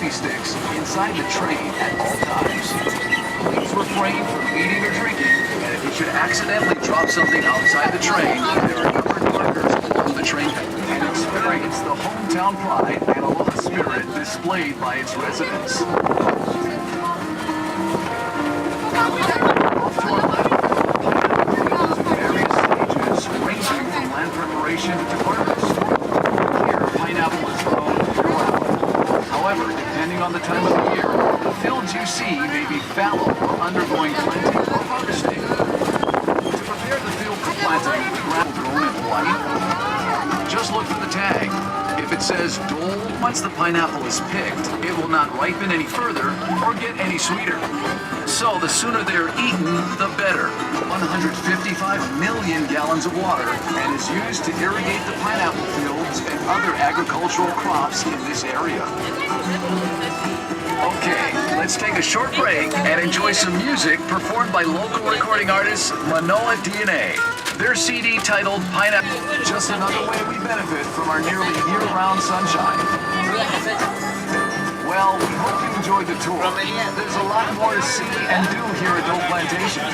selfie sticks inside the train at all times. Please refrain from eating or drinking, and if you should accidentally drop something outside the train, there are numbered markers along the train. And experience the hometown pride and aloha spirit displayed by its residents. Off to our left, various stages ranging from land preparation to harvest. Here, pineapple is grown year-round. However, depending on the time of the year, the fields you see may be fallow or undergoing planting or harvesting. To prepare the field for planting, the ground grown in white. Just look for the tag. If it says Dole, once the pineapple is picked, it will not ripen any further or get any sweeter. So the sooner they're eaten, the better. 155 million gallons of water and is used to irrigate the pineapple fields and other agricultural crops in this area. Okay, let's take a short break and enjoy some music performed by local recording artist Manoa DNA. Their CD titled Pineapple, just another way we benefit from our nearly year-round sunshine. Well, we hope you enjoyed the tour. There's a lot more to see and do here at Dole Plantation.